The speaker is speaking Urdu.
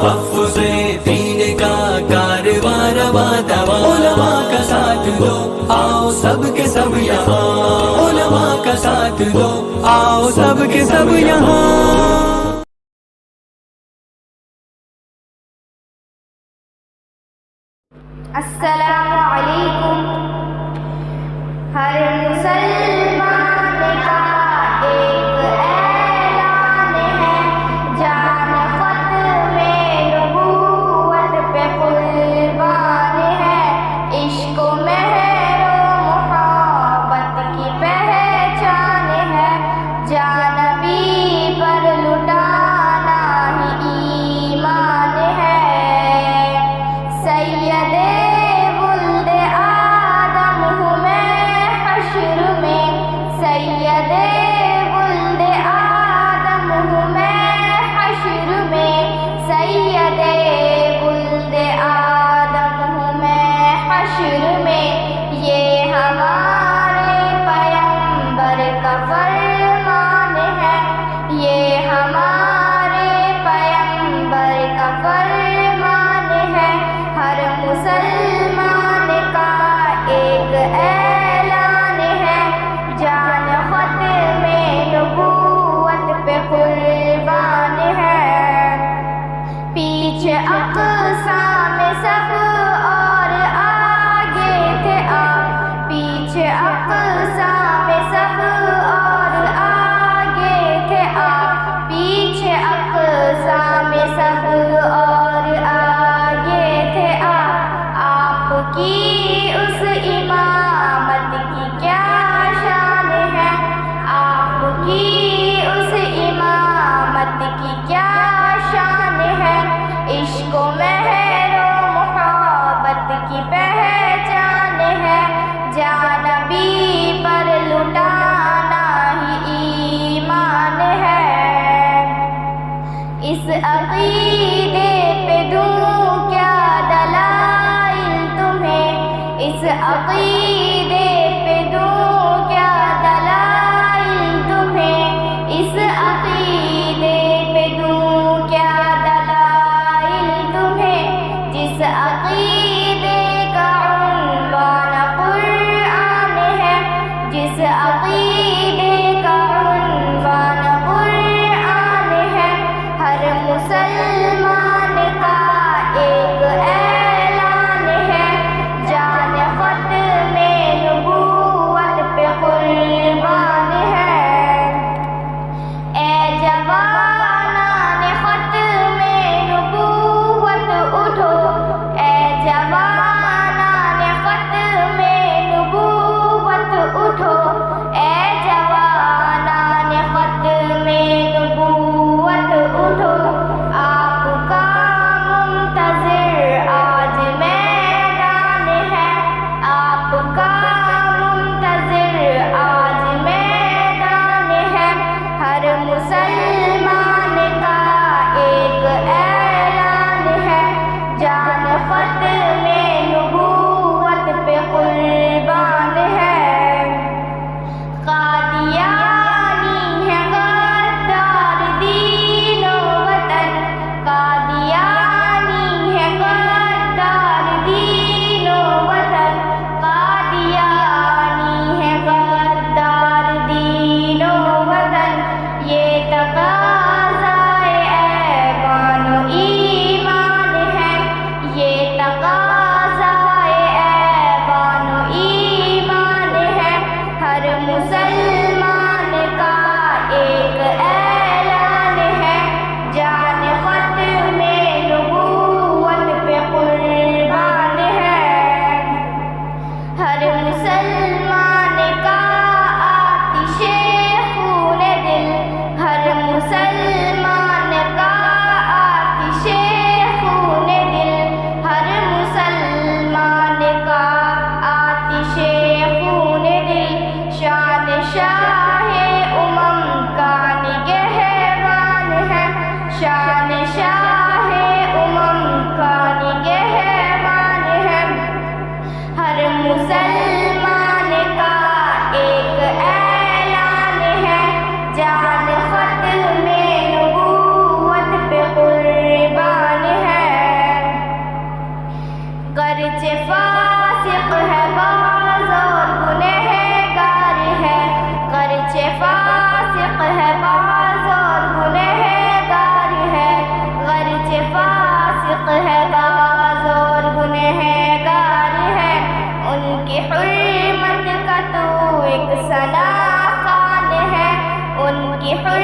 تحفظ دین کا کارواں رواں دواں، علماء کا ساتھ دو آؤ سب کے سب یہاں، علماء کا ساتھ دو آؤ سب کے سب یہاں۔ السلام علیکم۔ ہر مسلمان کا ایک اعلان ہے، جان ختم نبوت پہ قربان ہے، عشق و مہر و محبت کی پہچان ہے، جان نبی پر لٹانا ہی ایمان ہے۔ سید ولد آدم ہوں میں حشر میں، سید ولد آدم ہوں میں حشر میں، سید ولد آدم ہوں میں حشر میں، یہ ہمارے پیغمبر کا فرمان ہے، یہ ہمارے پیغمبر کا فرمان ہے، ہر مسلمان کا ایک اعلان ہے، جان ختم نبوت پہ قربان ہے۔ پیچھے اقسام سب اور آگے تھے آپ، پیچھے اقسام سب اور آگے تھے آپ، پیچھے اقسام سب اور آگے تھے آپ، آپ کی اس امامت کی کیا شان ہے، آپ کی اس امامت کی کیا شان ہے، عشق و مہر و محبت کی پہچان ہے، جان نبی پر لٹانا ہی ایمان ہے۔ اس عقیدے پہ دوں کیا دلائل تمہیں، اس عقیدے پہ دوں کیا دلائل تمہیں، اس عقیدے پہ دوں کیا دلائل تمہیں، جس عقیدے کا عنوان قرآن ہے، جس عقیدے کا عنوان قرآن ہے، ہر مسلمان کا ایک اعلان ہے، جان ختم نبوت پہ قربان مسیح